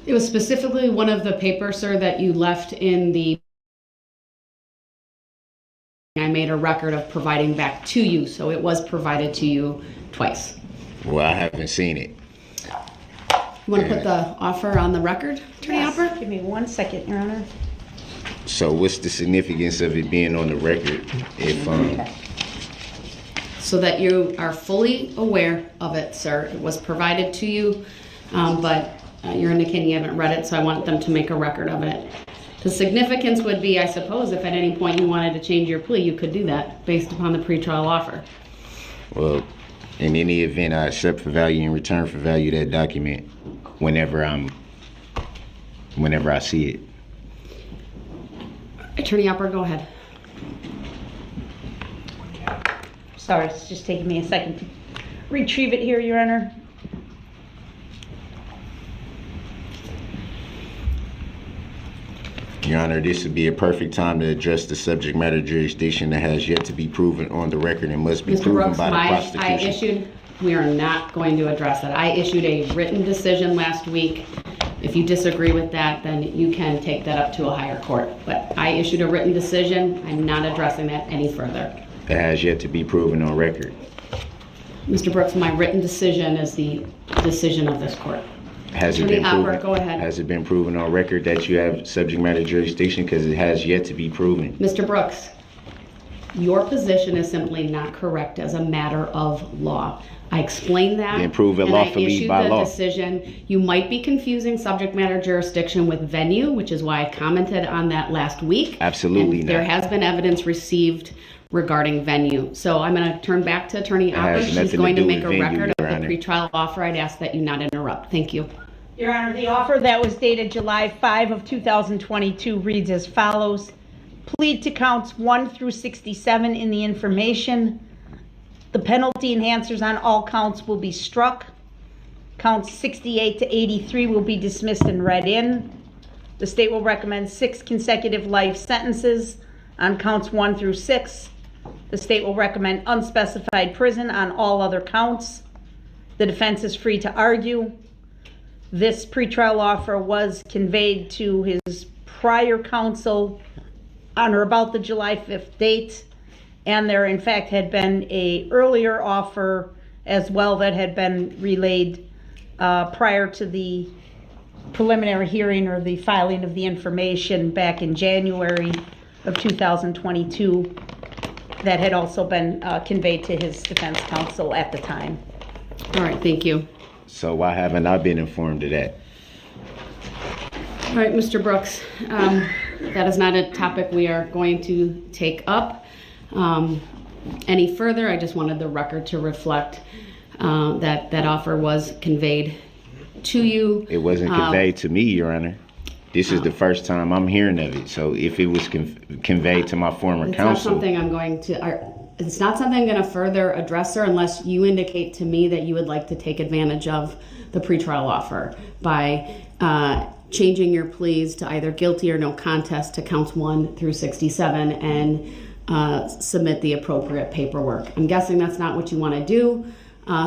It was specifically one of the papers, sir, that you left in the... I made a record of providing back to you, so it was provided to you twice. Well, I haven't seen it. You want to put the offer on the record, Attorney Hopper? Give me 1 second, Your Honor. So what's the significance of it being on the record if So that you are fully aware of it, sir. It was provided to you, but you're indicating you haven't read it, so I want them to make a record of it. The significance would be, I suppose, if at any point you wanted to change your plea, you could do that based upon the pretrial offer. well, in any event, I accept for value and return for value that document whenever I see it. Attorney Hopper, go ahead. Sorry, it's just taking me a second to retrieve it here, Your Honor. Your Honor, this would be a perfect time to address the subject matter jurisdiction that has yet to be proven on the record and must be Mr. proven Brooks, by the prosecution. we are not going to address that. I issued a written decision last week. If you disagree with that, then you can take that up to a higher court. But I issued a written decision. I'm not addressing that any further. That has yet to be proven on record. Mr. Brooks, my written decision is the decision of this court. Has it Attorney been Hopper, proven? go ahead. Has it been proven on record that you have subject matter jurisdiction? Because it has yet to be proven. Mr. Brooks, your position is simply not correct as a matter of law. I explained that. Then prove it and lawfully I issued by the law. decision. You might be confusing subject matter jurisdiction with venue, which is why I commented on that last week. Absolutely and There not. has been evidence received regarding venue. So I'm going to turn back to Attorney Hopper. has She's nothing to going to do make with a venue, record Your of Honor. the pretrial offer. I'd ask that you not interrupt. Thank you. Your Honor, the offer that was dated July 5 of 2022 reads as follows. Plead to counts 1 through 67 in the information. The penalty enhancers on all counts will be struck. Counts 68 to 83 will be dismissed and read in. The state will recommend 6 consecutive life sentences on counts 1 through 6. The state will recommend unspecified prison on all other counts. The defense is free to argue. This pretrial offer was conveyed to his prior counsel on or about the July 5th date. And there, in fact, had been a earlier offer as well that had been relayed prior to the preliminary hearing or the filing of the information back in January of 2022 that had also been conveyed to his defense counsel at the time. All right, thank you. So why haven't I been informed of that? All right, Mr. Brooks, that is not a topic we are going to take up any further. I just wanted the record to reflect that offer was conveyed to you. It wasn't conveyed to me, Your Honor. This is the first time I'm hearing of it. So if it was conveyed to my former It's counsel, not something I'm going to. It's not something I'm going to further address, sir, unless you indicate to me that you would like to take advantage of the pretrial offer by changing your pleas to either guilty or no contest to counts 1 through 67 and submit the appropriate paperwork. I'm guessing that's not what you want to do.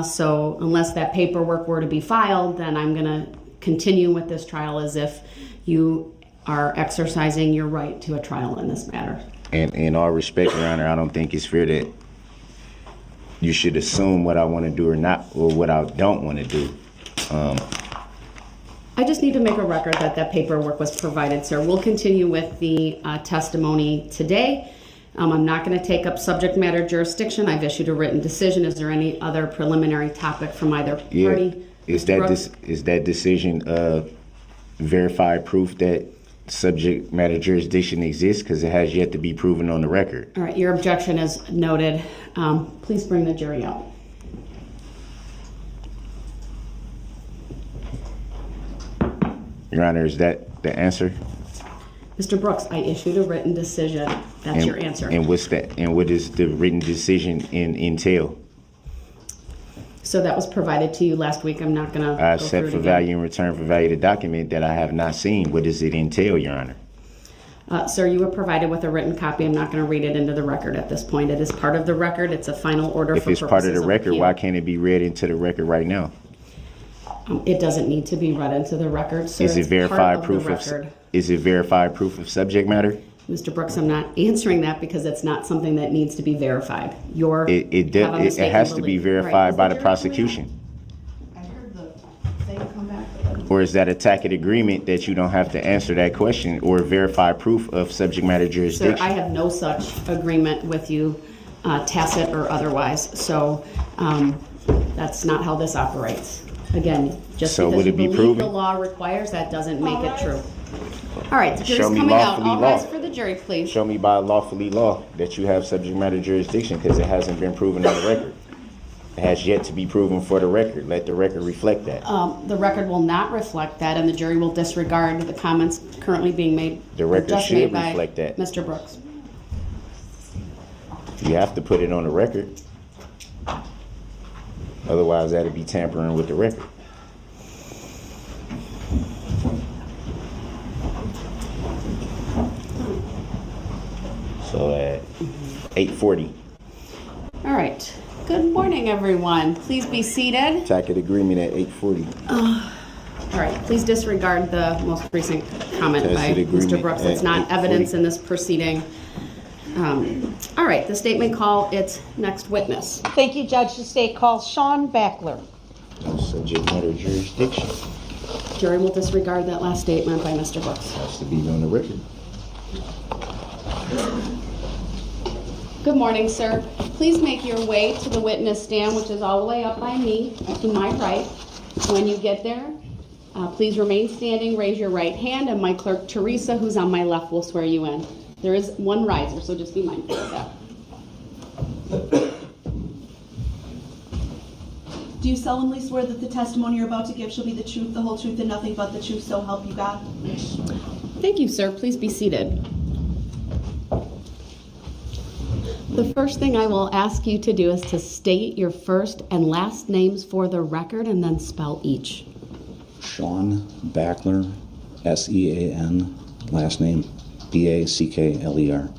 So unless that paperwork were to be filed, then I'm going to continue with this trial as if you are exercising your right to a trial in this matter. and in all respect, Your Honor, I don't think it's fair that you should assume what I want to do or not, or what I don't want to do. I just need to make a record that that paperwork was provided, sir. We'll continue with the testimony today. I'm not going to take up subject matter jurisdiction. I've issued a written decision. Is there any other preliminary topic from either party? Is that decision verified proof that subject matter jurisdiction exists? Because it has yet to be proven on the record. All right, your objection is noted. Please bring the jury out. Your Honor, is that the answer? Mr. Brooks, I issued a written decision. That's your answer. And what's that? And what does the written decision entail? So that was provided to you last week. I'm not going to I go accept through for it again. value and return for value the document that I have not seen. What does it entail, Your Honor? Sir, you were provided with a written copy. I'm not going to read it into the record at this point. It is part of the record. It's a final order If for it's part of the record, appeal. why can't it be read into the record right now? It doesn't need to be read into the record, sir. Is it It's verified part of the proof record. is it verified proof of subject matter? Mr. Brooks, I'm not answering that because it's not something that needs to be verified. It has to be verified by the prosecution. I heard the thing come back. Or is that a tacit agreement that you don't have to answer that question or verify proof of subject matter Sir, jurisdiction? I have no such agreement with you, tacit or otherwise, so that's not how this operates. Again, just So because would you it be believe proven? the law requires, that doesn't make it true. All right, the jury's Show me coming out. lawfully All law. rise for the jury, please. Show me by lawfully law that you have subject matter jurisdiction because it hasn't been proven on the record. It has yet to be proven for the record. Let the record reflect that. The record will not reflect that, and the jury will disregard the comments currently being made. The record just should made by reflect that. Mr. Brooks. You have to put it on the record. Otherwise, that'd be tampering with the record. So at 8:40, All right. Good morning, everyone. Please be seated. tacit agreement at 8:40. All right, please disregard the most recent comment by Tacit Mr. agreement Brooks. at It's not 8:40. evidence in this proceeding. All right, the statement call its next witness. Thank you, Judge. The state calls Sean Backler. Subject matter jurisdiction Jury will disregard that last statement by Mr. Brooks. has to be on the record. Good morning, sir. Please make your way to the witness stand, which is all the way up by me, to my right. When you get there, please remain standing, raise your right hand, and my clerk, Teresa, who's on my left, will swear you in. There is one riser, so just be mindful of that. Do you solemnly swear that the testimony you're about to give shall be the truth, the whole truth, and nothing but the truth, so help you God? Thank you, sir. Please be seated. The first thing I will ask you to do is to state your first and last names for the record and then spell each. Sean Backler, S-E-A-N, last name B-A-C-K-L-E-R.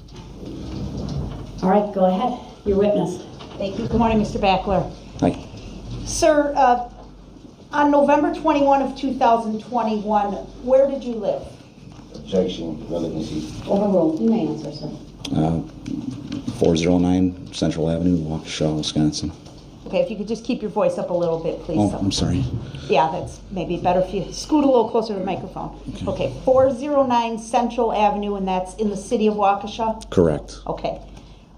All right, go ahead. Your witness. Thank you. Good morning, Mr. Backler. Hi. Sir, on November 21 of 2021, where did you live? Objection, relevancy. Overruled. You may answer, sir. 409 Central Avenue, Waukesha, Wisconsin. Okay, if you could just keep your voice up a little bit, please. Oh, I'm sorry. Yeah, that's maybe better if you scoot a little closer to the microphone. Okay, 409 Central Avenue, and that's in the city of Waukesha? Correct. Okay.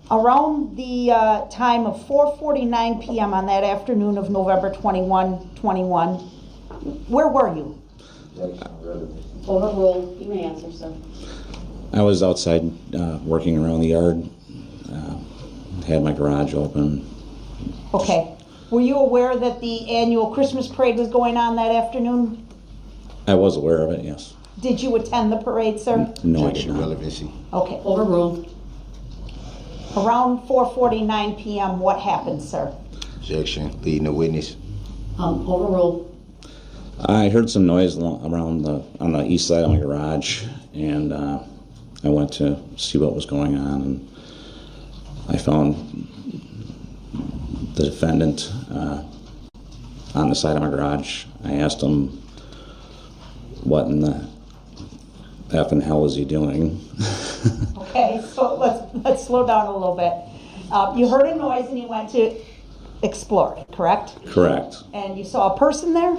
Around the time of 4:49 p.m. on that afternoon of November 21, where were you? Overruled. You may answer, sir. I was outside working around the yard, had my garage open. Okay. Were you aware that the annual Christmas parade was going on that afternoon? I was aware of it, yes. Did you attend the parade, sir? No, I did Objection, not. relevancy. Okay. Overruled. Around 4:49 p.m., what happened, sir? Objection, leading the witness. Overruled. I heard some noise around on the east side of my garage, and I went to see what was going on, and I found the defendant on the side of my garage. I asked him what in the effing hell is he doing. Okay, so let's slow down a little bit. You heard a noise and you went to explore it, correct? Correct. And you saw a person there,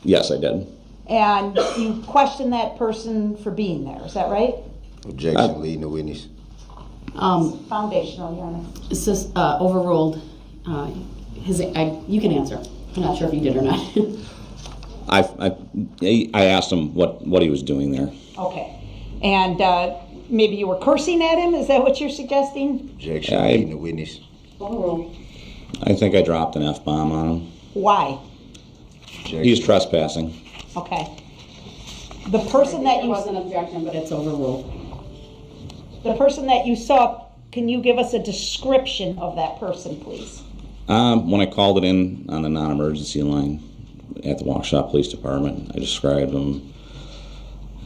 Yes, I did. and you questioned that person for being there. Is that right? Objection, leading the witness. Foundational, Your Honor. It's just overruled. You can answer. I'm not sure if you did or not. I asked him what he was doing there. Okay. And maybe you were cursing at him? Is that what you're suggesting? Objection, I- leading the witness. Overruled. I think I dropped an F-bomb on him. Why? Objection. He was trespassing. Okay. The person that There you was an objection, but it's overruled. saw, can you give us a description of that person, please? When I called it in on the non-emergency line at the Waukesha Police Department, I described him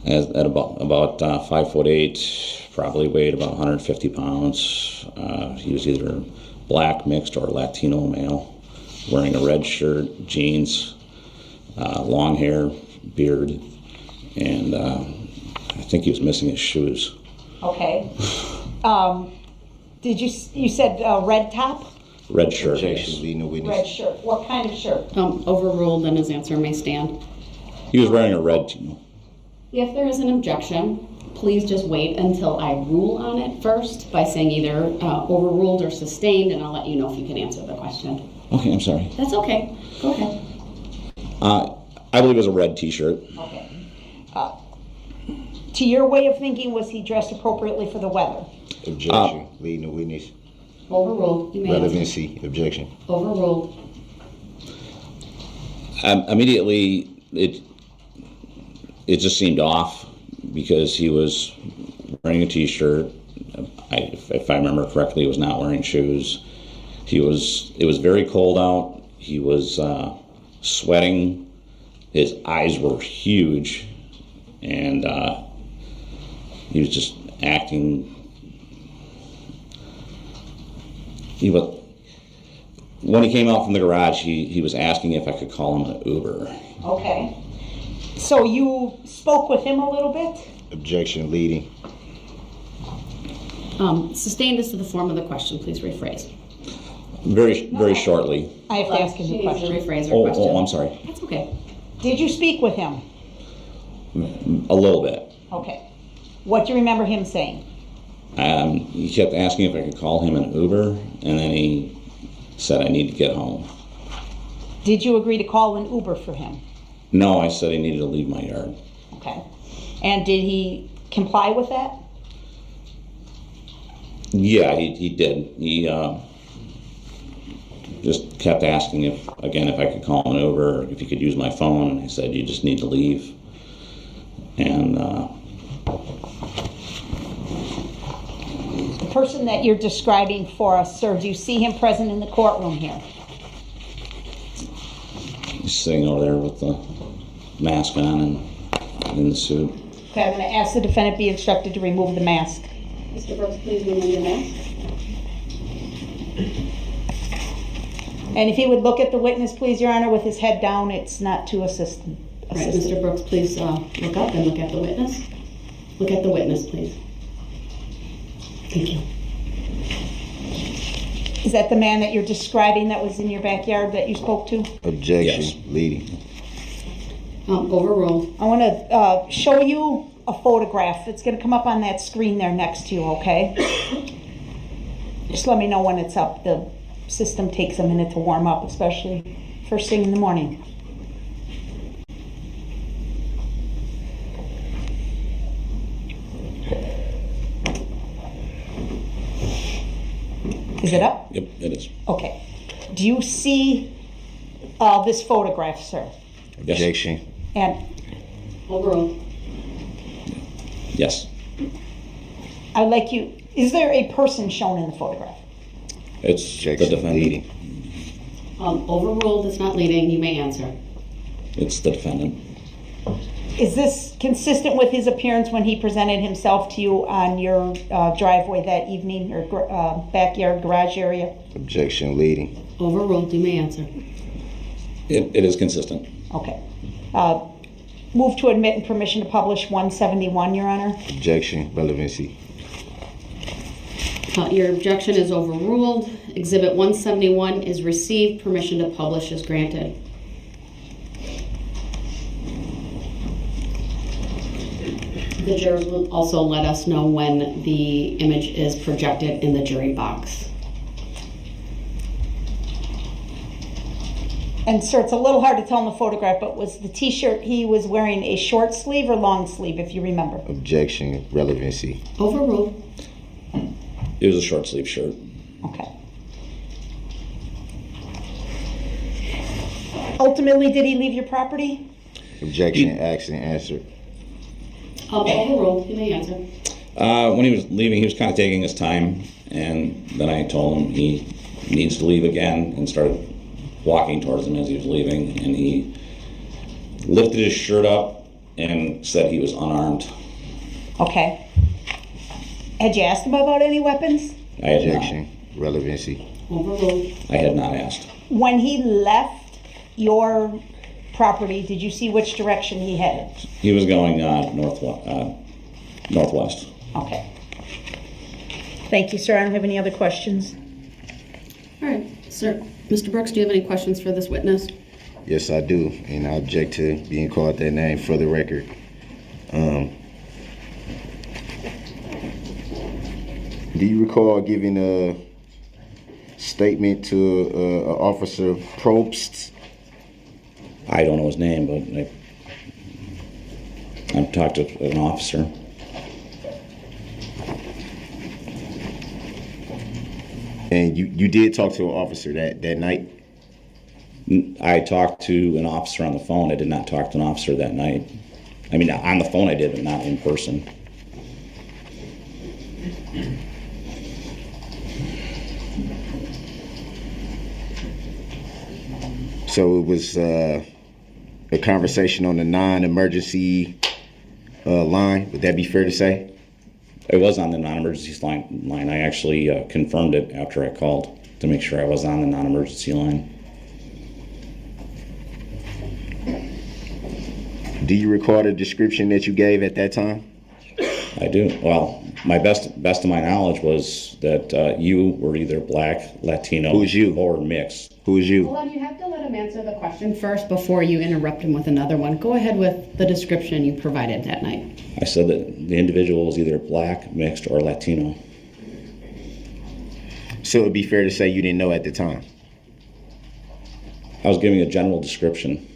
at about 5'8", probably weighed about 150 pounds. He was either black, mixed, or Latino male, wearing a red shirt, jeans, long hair, beard, and I think he was missing his shoes. Okay. You said red top? Red shirt. Objection, leading the witness. Red shirt. What kind of shirt? Overruled, and his answer may stand. He was wearing a red tee. If there is an objection, please just wait until I rule on it first by saying either overruled or sustained, and I'll let you know if you can answer the question. Okay, I'm sorry. That's okay. Go ahead. I believe it was a red t-shirt. Okay. To your way of thinking, was he dressed appropriately for the weather? Objection, leading the witness. Overruled. You may answer. Relevancy, objection. Overruled. Immediately, it just seemed off because he was wearing a t-shirt. If I remember correctly, he was not wearing shoes. It was very cold out. He was sweating. His eyes were huge, and he was just acting. When he came out from the garage, he was asking if I could call him an Uber. Okay. So you spoke with him a little bit? Objection, leading. Sustained as to the form of the question. Please rephrase. Very shortly. I have to ask him She a needs to question. rephrase her question. Oh, I'm sorry. That's okay. Did you speak with him? A little bit. Okay. What do you remember him saying? He kept asking if I could call him an Uber, and then he said I need to get home. Did you agree to call an Uber for him? No, I said he needed to leave my yard. Okay. And did he comply with that? Yeah, he did. He just kept asking if I could call an Uber, or if he could use my phone, and I said you just need to leave. And The person that you're describing for us, sir, do you see him present in the courtroom here? he's sitting over there with the mask on and in the suit. Okay, I'm going to ask the defendant be instructed to remove the mask. Mr. Brooks, please remove your mask. And if he would look at the witness, please, Your Honor, with his head down, it's not too assistant. Right, Mr. Brooks, please look up and look at the witness. Look at the witness, please. Thank you. Is that the man that you're describing that was in your backyard that you spoke to? Objection, Yes. leading. Overruled. I want to show you a photograph. It's going to come up on that screen there next to you, okay? Just let me know when it's up. The system takes a minute to warm up, especially first thing in the morning. Is it up? Yep, it is. Okay. Do you see this photograph, sir? Objection. And Overruled. Yes. I'd like you, is there a person shown in the photograph? It's Objection, the defendant. leading. Overruled. It's not leading. You may answer. It's the defendant. Is this consistent with his appearance when he presented himself to you on your driveway that evening, or backyard garage area? Objection, leading. Overruled. You may answer. It is consistent. Okay. Move to admit and permission to publish 171, Your Honor. Objection, relevancy. Your objection is overruled. Exhibit 171 is received. Permission to publish is granted. The jurors will also let us know when the image is projected in the jury box. And sir, it's a little hard to tell in the photograph, but was the t-shirt he was wearing a short sleeve or long sleeve, if you remember? Objection, relevancy. Overruled. It was a short sleeve shirt. Okay. Ultimately, did he leave your property? Objection, asked and answered. Overruled. You may answer. When he was leaving, he was kind of taking his time, and then I told him he needs to leave again, and started walking towards him as he was leaving, and he lifted his shirt up and said he was unarmed. Okay. Had you asked him about any weapons? I had Objection, relevancy. Overruled. not. I had not asked. When he left your property, did you see which direction he headed? He was going northwest. Okay. Thank you, sir. I don't have any other questions. All right, sir. Mr. Brooks, do you have any questions for this witness? Yes, I do, and I object to being called that name for the record. Do you recall giving a statement to Officer Probst? I don't know his name, but I've talked to an officer. And you did talk to an officer that night? I talked to an officer on the phone. I did not talk to an officer that night. I mean, on the phone I did, but not in person. So it was a conversation on the non-emergency line. Would that be fair to say? It was on the non-emergency line. I actually confirmed it after I called to make sure I was on the non-emergency line. Do you recall the description that you gave at that time? I do. Well, my best of my knowledge was that you were either black, Latino, Who's you? or mixed. Who is you? Hold on, you have to let him answer the question first before you interrupt him with another one. Go ahead with the description you provided that night. I said that the individual was either black, mixed, or Latino. So it would be fair to say you didn't know at the time? I was giving a general description.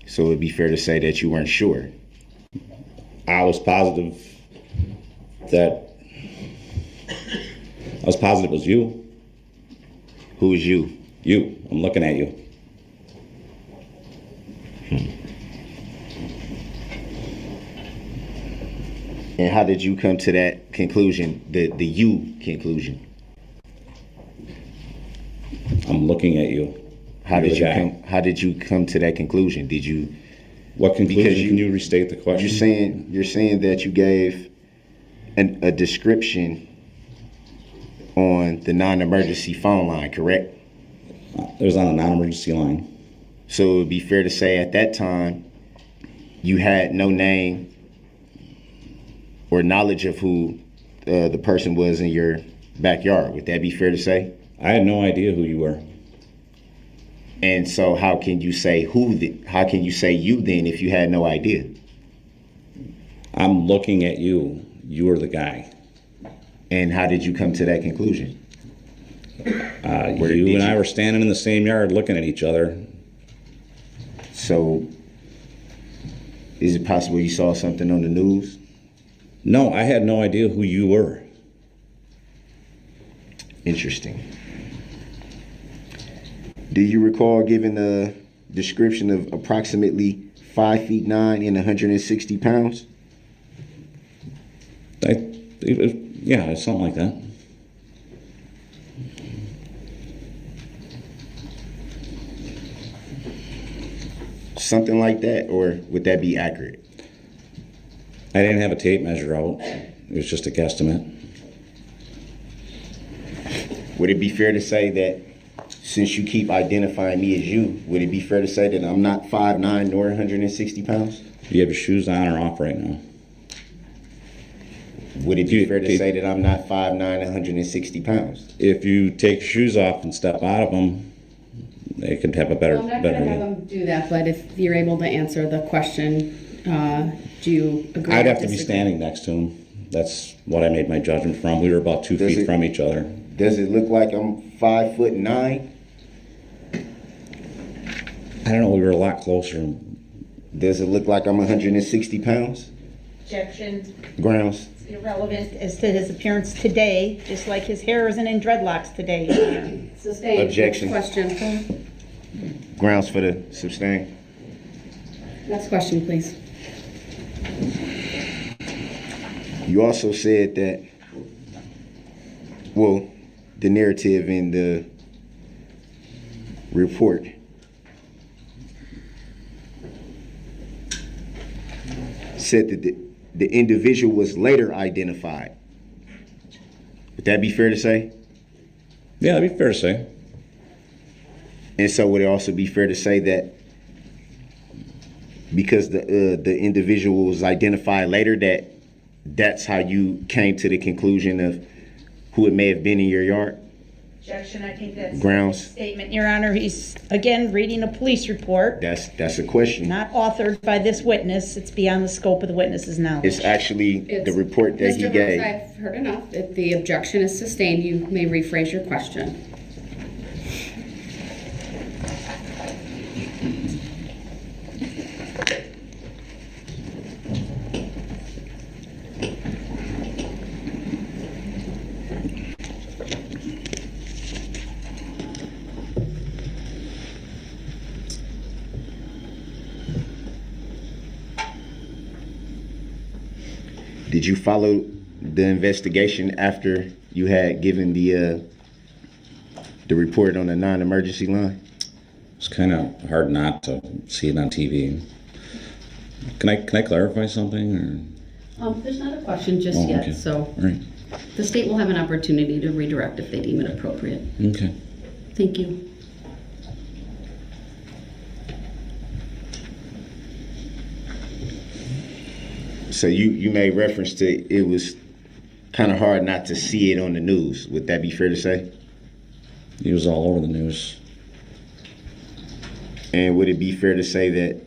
So it would be fair to say that you weren't sure? I was positive it was you. Who is you? You. I'm looking at you. And how did you come to that conclusion, the you conclusion? I'm looking at you. How You're did the you guy. come? How did you come to that conclusion? Did you? What conclusion? Because Can you restate the question? You're saying that you gave a description on the non-emergency phone line, correct? It was on a non-emergency line. So it would be fair to say at that time you had no name or knowledge of who the person was in your backyard. Would that be fair to say? I had no idea who you were. And so how can you say how can you say you then if you had no idea? I'm looking at you. You were the guy. And how did you come to that conclusion? You and I were standing in the same yard looking at each other. So is it possible you saw something on the news? No, I had no idea who you were. Interesting. Do you recall giving a description of approximately 5'9" and 160 pounds? Yeah, something like that. Something like that, or would that be accurate? I didn't have a tape measure out. It was just a guesstimate. Would it be fair to say that since you keep identifying me as you, would it be fair to say that I'm not 5'9" nor 160 pounds? You have your shoes on or off right now? Would it be fair to say that I'm not 5'9", 160 pounds? If you take your shoes off and step out of them, they could have a better. Well, I'm not going to have him do that, but if you're able to answer the question, do you agree? I'd or have to be disagree? standing next to him. That's what I made my judgment from. We were about 2 feet from each other. Does it look like I'm 5'9"? I don't know. We were a lot closer. Does it look like I'm 160 pounds? Objection. Grounds. It's irrelevant as to his appearance today, just like his hair isn't in dreadlocks today. Sustained. Objection. Next question. Grounds for the sustain. Next question, please. You also said that, well, the narrative in the report said that the individual was later identified. Would that be fair to say? Yeah, that'd be fair to say. And so would it also be fair to say that because the individual was identified later, that's how you came to the conclusion of who it may have been in your yard? Objection, I think that's Grounds. a statement, Your Honor. He's, again, reading a police report, That's a question. not authored by this witness. It's beyond the scope of the witness's knowledge. It's actually the report that he Mr. Brooks, gave. I've heard enough. If the objection is sustained, you may rephrase your question. Did you follow the investigation after you had given the report on the non-emergency line? It's kind of hard not to see it on TV. Can I clarify something? Or? There's not a question just Oh, yet, okay. so All right. the state will have an opportunity to redirect if they deem it appropriate. Okay. Thank you. So you made reference to it was kind of hard not to see it on the news. Would that be fair to say? He was all over the news. And would it be fair to say that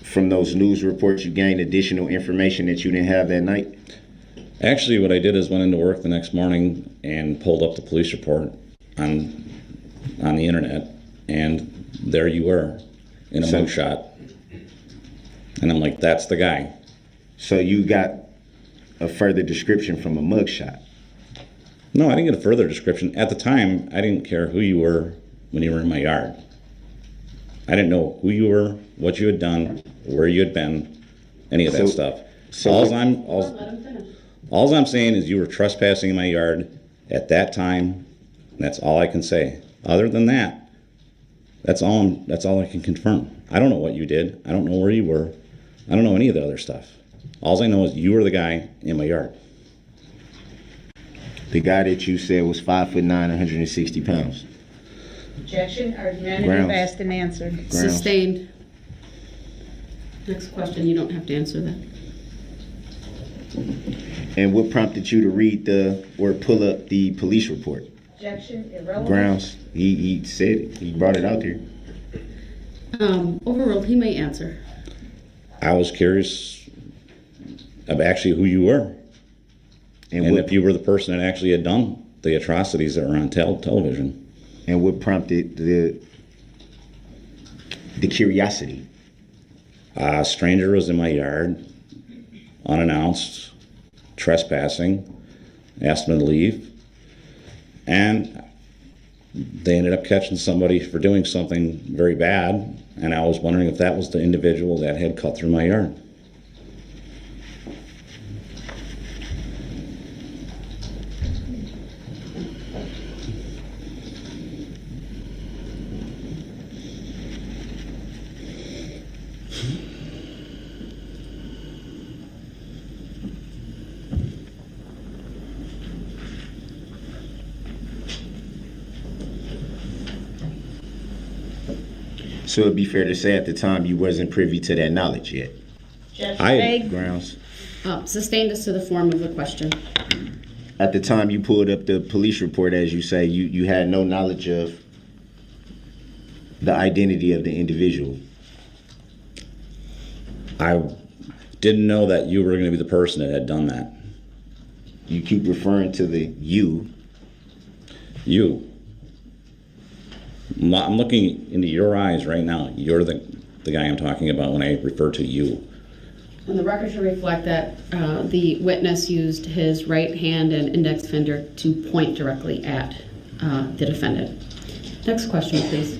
from those news reports you gained additional information that you didn't have that night? Actually, what I did is went into work the next morning and pulled up the police report on the internet, and there you were in a So- mugshot. And I'm like, that's the guy. So you got a further description from a mugshot. No, I didn't get a further description. At the time, I didn't care who you were when you were in my yard. I didn't know who you were, what you had done, where you had been, any of that stuff. All I'm saying is you were trespassing in my yard at that time. And that's all I can say. Other than that, that's all I can confirm. I don't know what you did. I don't know where you were. I don't know any of the other stuff. All I know is you were the guy in my yard. The guy that you said was 5'9", 160 pounds. Objection, argumentative, Grounds. asked and answered. Grounds. Sustained. Next question, you don't have to answer that. And what prompted you to read or pull up the police report? Objection, irrelevant. Grounds. He said it. He brought it out there. Overruled, he may answer. I was curious of actually who you were. And what, if you were the person that actually had done the atrocities that were on television. and what prompted the curiosity? A stranger was in my yard, unannounced, trespassing, asked them to leave, and they ended up catching somebody for doing something very bad, and I was wondering if that was the individual that had cut through my yard. So it'd be fair to say at the time you wasn't privy to that knowledge yet. Objection, I- vague. Grounds. Sustained as to the form of the question. At the time you pulled up the police report, as you say, you had no knowledge of the identity of the individual. I didn't know that you were going to be the person that had done that. You keep referring to the you. You. I'm looking into your eyes right now. You're the guy I'm talking about when I refer to you. And the record should reflect that the witness used his right hand and index finger to point directly at the defendant. Next question, please.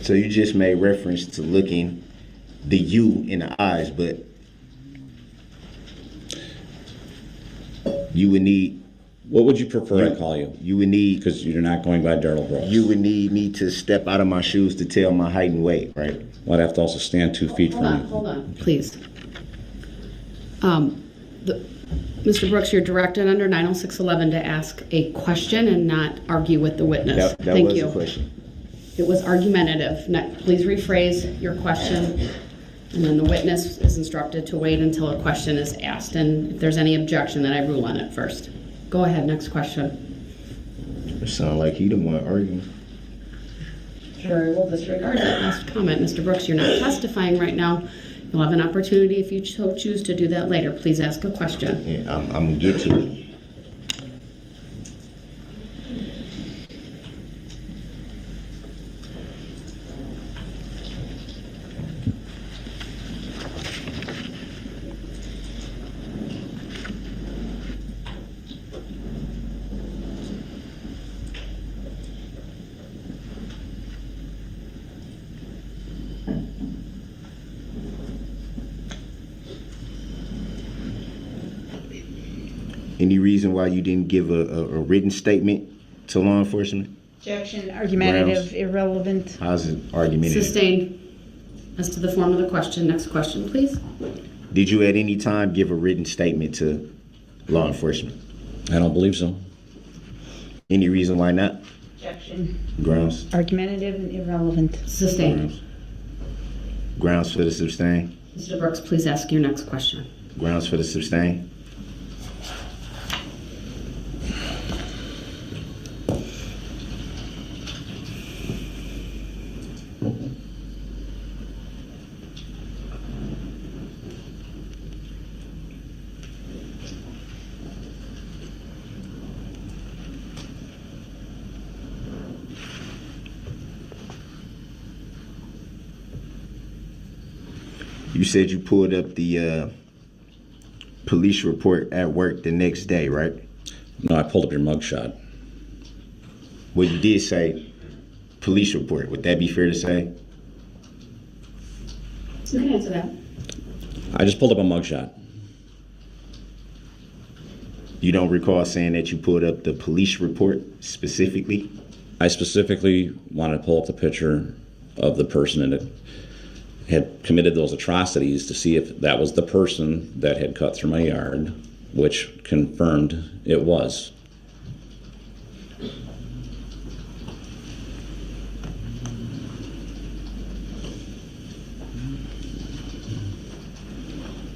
So you just made reference to looking the you in the eyes, but you would need What would you prefer I call you? You would need Because you're not going by Darrell Brooks. you would need me to step out of my shoes to tell my height and weight, right? Well, I'd have to also stand 2 feet from you. Hold on, please. Mr. Brooks, you're directed under 90611 to ask a question and not argue with the witness. That Thank was you. the question. It was argumentative. Please rephrase your question, and then the witness is instructed to wait until a question is asked. And if there's any objection, then I rule on it first. Go ahead, next question. It sounds like he the one arguing. Sure, we'll disregard that last comment. Mr. Brooks, you're not testifying right now. You'll have an opportunity if you so choose to do that later. Please ask a question. Yeah, I'm gonna get to it. Any reason why you didn't give a written statement to law enforcement? Objection, argumentative, Grounds. irrelevant. How's it argumentative? Sustained. As to the form of the question, next question, please. Did you at any time give a written statement to law enforcement? I don't believe so. Any reason why not? Objection, Grounds? argumentative and irrelevant. Sustained. Grounds for the sustain? Mr. Brooks, please ask your next question. Grounds for the sustain? You said you pulled up the police report at work the next day, right? No, I pulled up your mugshot. Well, you did say police report. Would that be fair to say? You can answer that. I just pulled up a mugshot. You don't recall saying that you pulled up the police report specifically? I specifically wanted to pull up the picture of the person that had committed those atrocities to see if that was the person that had cut through my yard, which confirmed it was.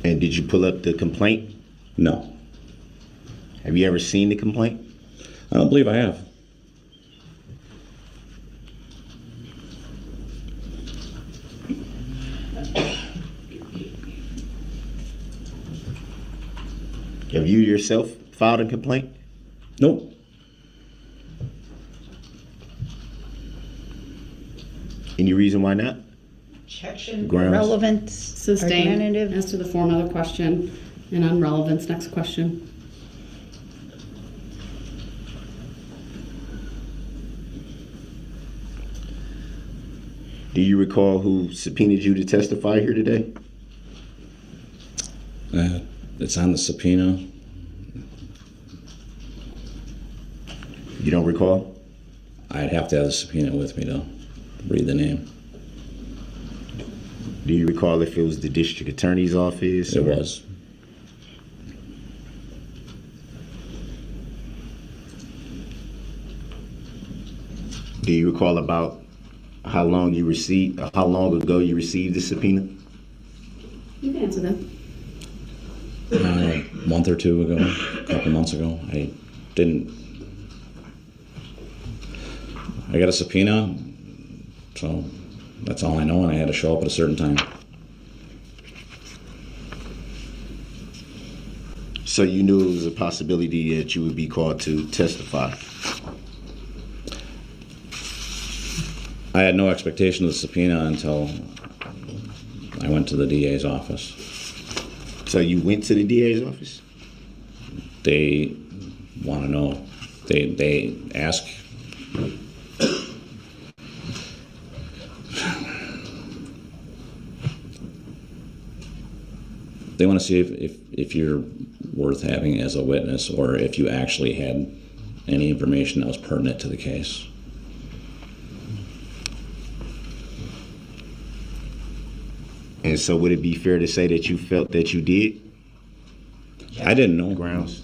And did you pull up the complaint? No, Have you ever seen the complaint? I don't believe I have. Have you yourself filed a complaint? Nope. Any reason why not? Objection, Grounds. irrelevant, Sustained. argumentative. As to the form of the question and on relevance, next question. Do you recall who subpoenaed you to testify here today? It's on the subpoena. You don't recall? I'd have to have the subpoena with me to read the name. Do you recall if it was the district attorney's office? It or- was. Do you recall about how long ago you received the subpoena? You can answer that. A month or two ago, a couple months ago. I got a subpoena, so that's all I know, and I had to show up at a certain time. So you knew it was a possibility that you would be called to testify. I had no expectation of the subpoena until I went to the DA's office. So you went to the DA's office? They want to know. They ask. They want to see if you're worth having as a witness, or if you actually had any information that was pertinent to the case. And so would it be fair to say that you felt that you did? I didn't know. Grounds.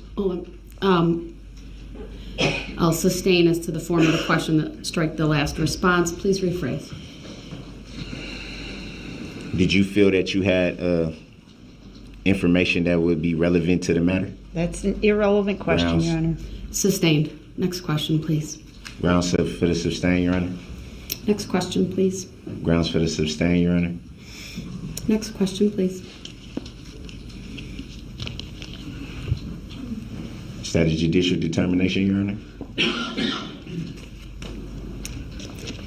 I'll sustain as to the form of the question that strike the last response. Please rephrase. Did you feel that you had information that would be relevant to the matter? That's an irrelevant question, Grounds. Your Honor. Sustained. Next question, please. Grounds for the sustain, Your Honor. Next question, please. Grounds for the sustain, Your Honor. Next question, please. Is that a judicial determination, Your Honor?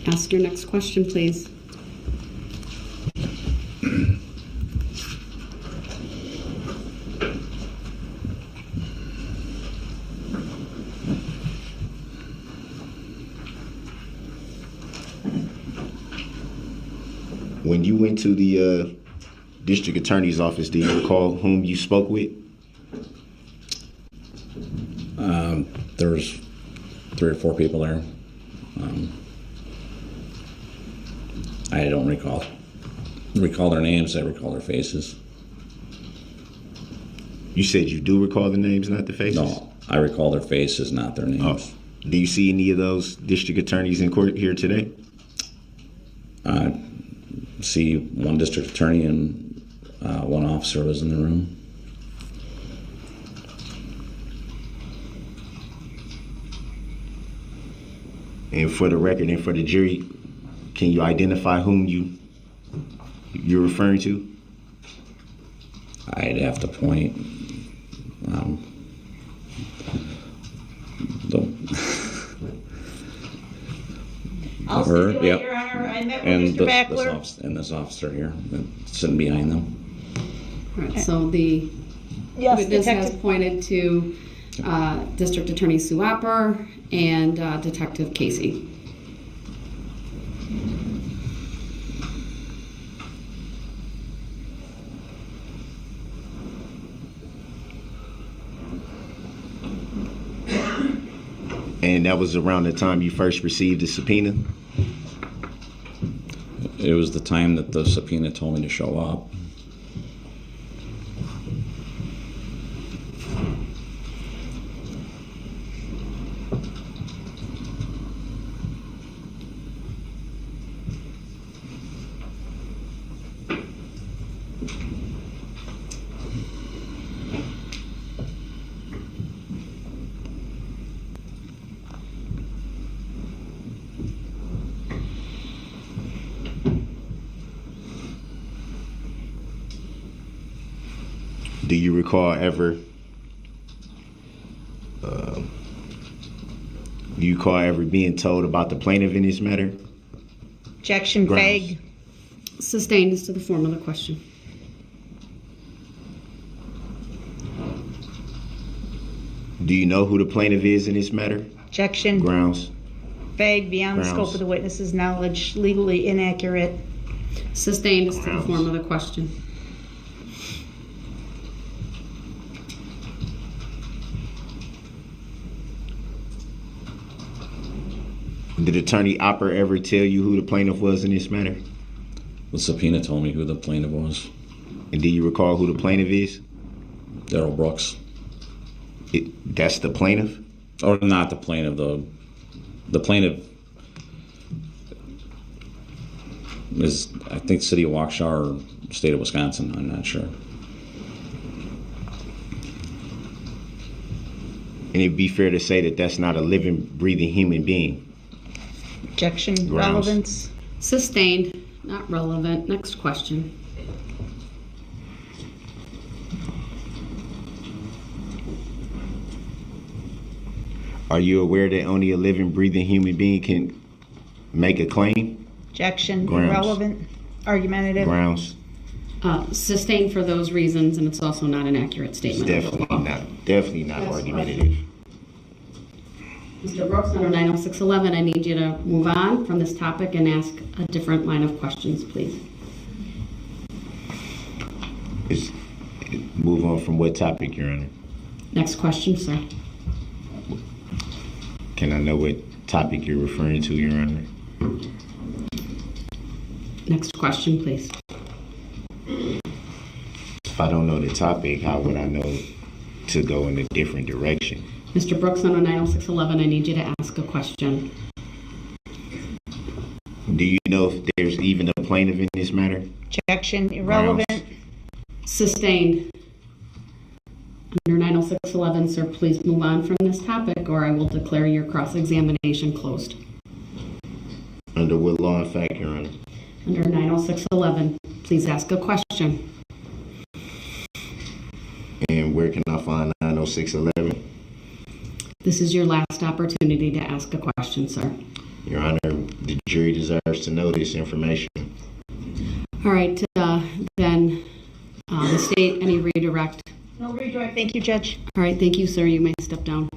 Ask your next question, please. When you went to the district attorney's office, do you recall whom you spoke with? There was 3 or 4 people there. I don't recall their names. I recall their faces. You said you do recall the names, not the faces? No, I recall their faces, not their names. Oh. Do you see any of those district attorneys in court here today? See one district attorney and one officer was in the room. And for the record and for the jury, can you identify whom you're referring to? I'd have to point. I'll Her, stipulate, yep. Your Honor, I met And with Mr. Backler. this officer here, sitting behind them. All right, so the Yes, witness has Detective. pointed to District Attorney Sue Opper and Detective Casey. And that was around the time you first received the subpoena? It was the time that the subpoena told me to show up. Do you recall ever being told about the plaintiff in this matter? Objection Grounds. vague. Sustained as to the form of the question. Do you know who the plaintiff is in this matter? Objection Grounds. vague, beyond the Grounds. scope of the witness's knowledge, legally inaccurate. Sustained as to the Grounds. form of the question. Did Attorney Opper ever tell you who the plaintiff was in this matter? The subpoena told me who the plaintiff was. And do you recall who the plaintiff is? Darrell Brooks. That's the plaintiff? Or not the plaintiff, the plaintiff is, I think, City of Waukesha or State of Wisconsin, I'm not sure. And it'd be fair to say that that's not a living, breathing human being. Objection Grounds. relevance. Sustained, not relevant. Next question. Are you aware that only a living, breathing human being can make a claim? Objection Grounds. irrelevant. Argumentative. Grounds. Sustained for those reasons, and it's also not an accurate It's statement. of the law. definitely not argumentative. Mr. Brooks, under 90611, I need you to move on from this topic and ask a different line of questions, please. Move on from what topic, Your Honor? Next question, sir. Can I know what topic you're referring to, Your Honor? Next question, please. If I don't know the topic, how would I know to go in a different direction? Mr. Brooks, on a 90611, I need you to ask a question. Do you know if there's even a plaintiff in this matter? Objection, irrelevant. Sustained. Under 90611, sir, please move on from this topic or I will declare your cross-examination closed. Under what law and fact, Your Honor? Under 90611, please ask a question. And where can I find 90611? This is your last opportunity to ask a question, sir. Your Honor, the jury deserves to know this information. All right, then the state, any redirect? No redirect. Thank you, Judge. All right, thank you, sir. You may step down.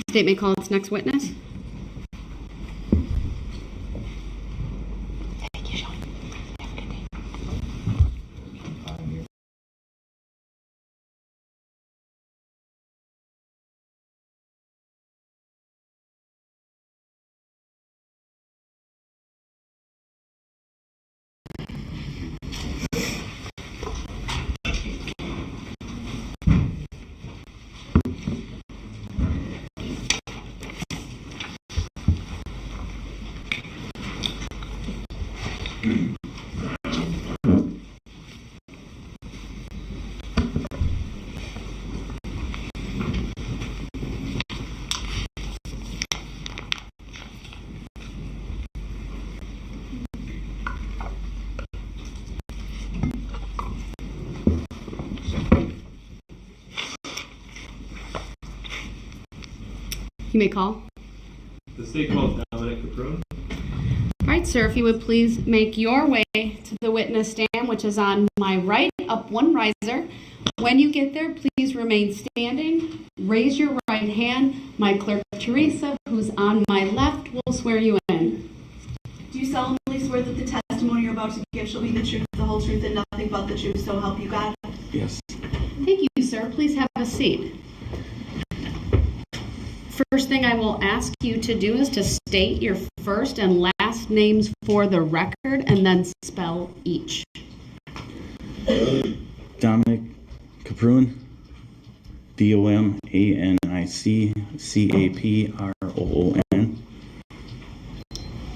State may call its next witness. Thank you, Sean. Have a good day. You may call. The state calls Dominic Caprone. All right, sir, if you would please make your way to the witness stand, which is on my right, up one riser. When you get there, please remain standing. Raise your right hand. My clerk, Teresa, who's on my left, will swear you in. Do you solemnly swear that the testimony you're about to give shall be the truth, the whole truth, and nothing but the truth, so help you God? Yes. Thank you, sir. Please have a seat. First thing I will ask you to do is to state your first and last names for the record and then spell each. Dominic Caproon, DOMANIC CAPROON.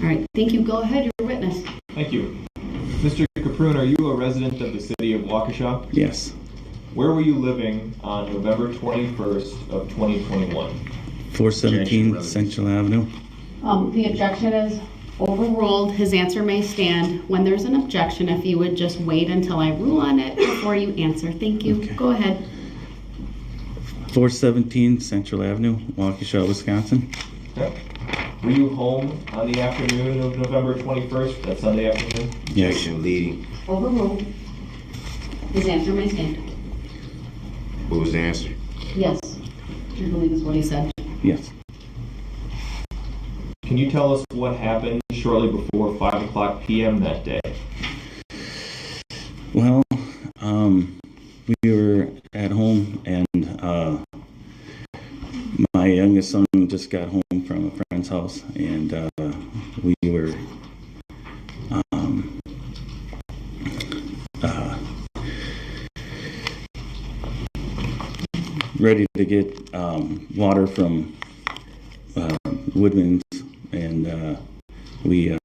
All right, thank you. Go ahead, your witness. Thank you. Mr. Caprone, are you a resident of the city of Waukesha? Yes. Where were you living on November 21st of 2021? 417 Central Avenue. The objection is overruled. His answer may stand. When there's an objection, if you would just wait until I rule on it before you answer. Thank you. Okay. Go ahead. 417 Central Avenue, Waukesha, Wisconsin. Okay. Were you home on the afternoon of November 21st, that Sunday afternoon? Yes. Objection leading. Overruled. His answer may stand. What was the answer? Yes. I believe is what he said. Yes. Can you tell us what happened shortly before 5 o'clock p.m. that day? Well, we were at home and my youngest son just got home from a friend's house and we were ready to get water from Woodman's, and we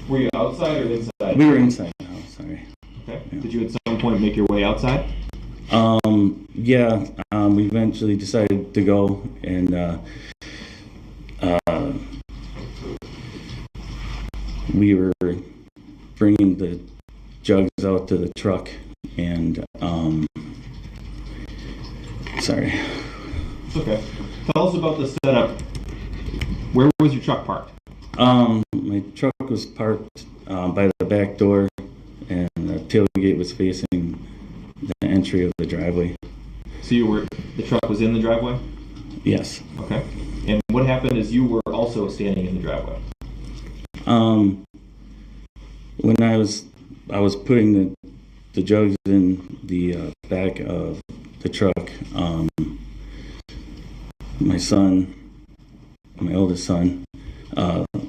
Were you outside or inside? we were inside the house. Sorry. Okay. Yeah. Did you at some point make your way outside? Yeah. We eventually decided to go, and we were bringing the jugs out to the truck, and sorry. It's okay. Tell us about the setup. Where was your truck parked? My truck was parked by the back door, and the tailgate was facing the entry of the driveway. So the truck was in the driveway? Yes. Okay. And what happened is you were also standing in the driveway. When I was putting the jugs in the back of the truck, my son, my oldest son,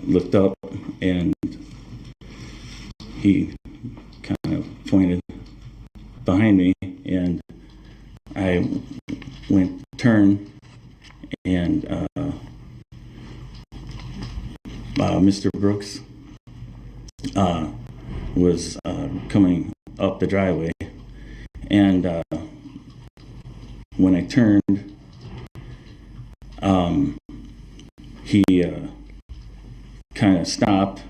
looked up and he kind of pointed behind me, and I went to turn, and Mr. Brooks was coming up the driveway, and when I turned, he kind of stopped,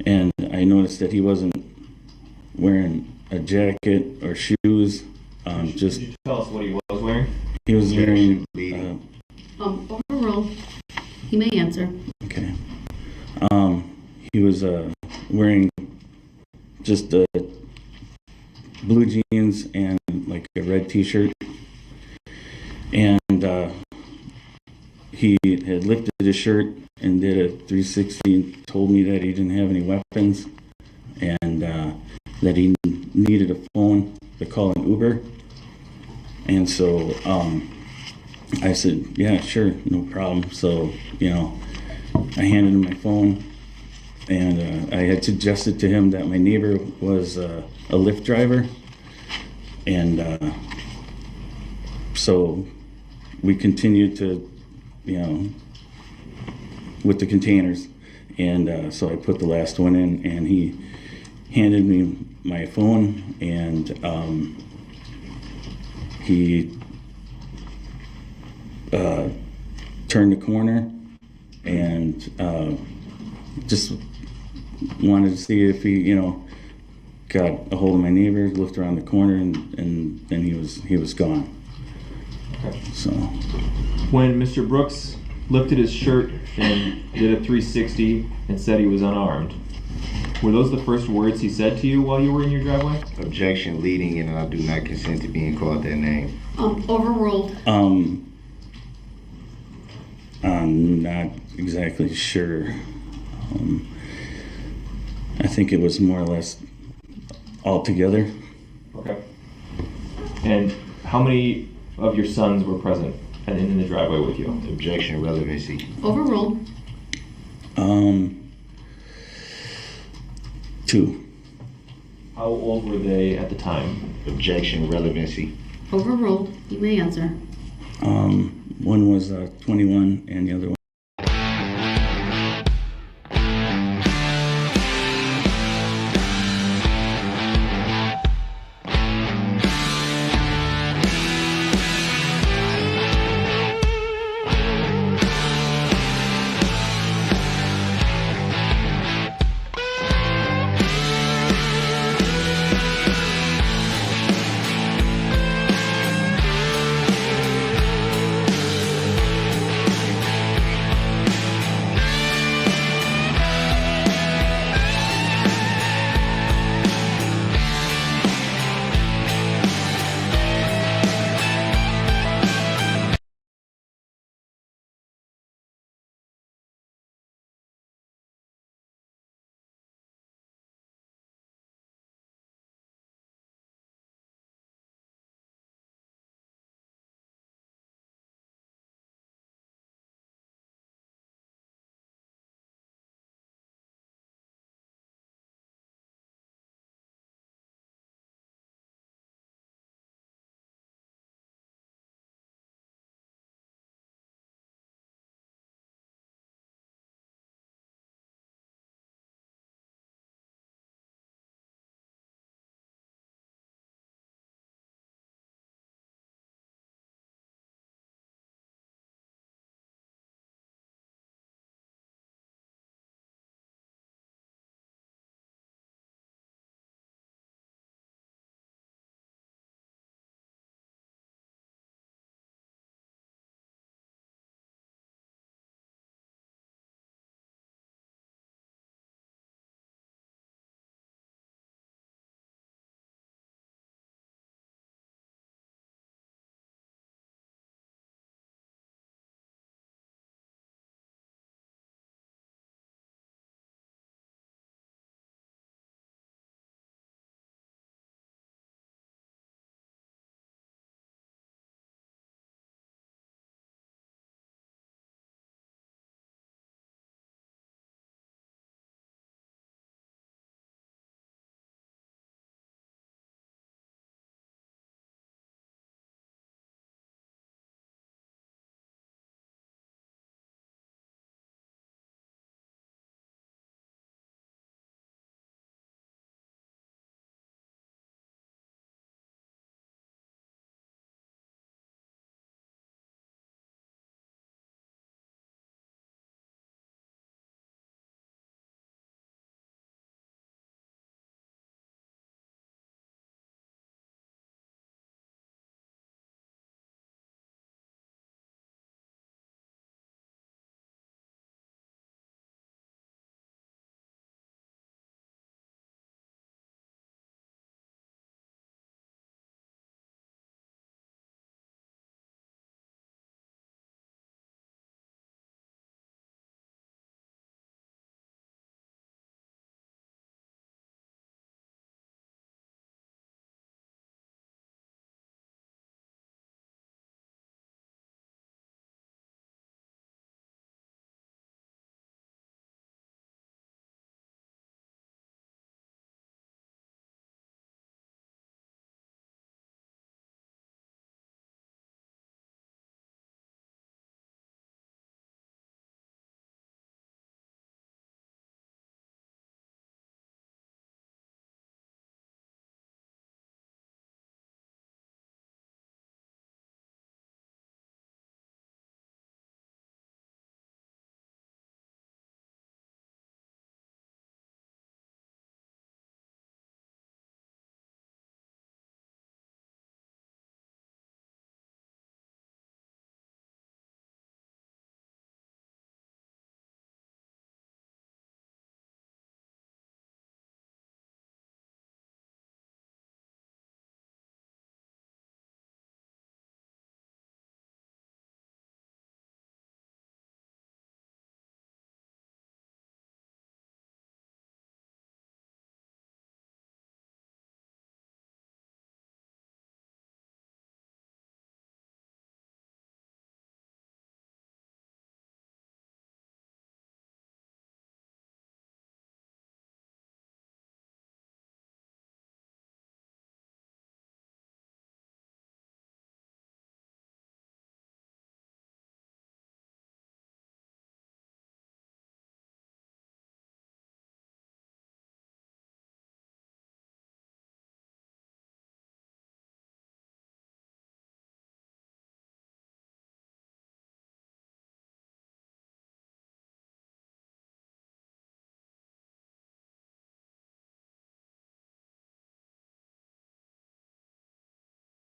and I noticed that he wasn't wearing a jacket or shoes. Just Could you tell us what he was wearing? he was wearing. Overruled. He may answer. Okay. He was wearing just blue jeans and like a red T-shirt, and he had lifted his shirt and did a 360 and told me that he didn't have any weapons, and that he needed a phone to call an Uber. And so I said, yeah, sure, no problem. So, I handed him my phone, and I had suggested to him that my neighbor was a Lyft driver. And so we continued to, with the containers. And so I put the last one in, and he handed me my phone, and he turned the corner and just wanted to see if he, got a hold of my neighbor, looked around the corner, and then he was gone. Okay. So When Mr. Brooks lifted his shirt and did a 360 and said he was unarmed, were those the first words he said to you while you were in your driveway? Objection, leading, and I do not consent to being called that name. Overruled. I'm not exactly sure. I think it was more or less all together. Okay. And how many of your sons were present and in the driveway with you? Objection, relevancy. Overruled. 2. How old were they at the time? Objection, relevancy. Overruled. You may answer. One was 21 and the other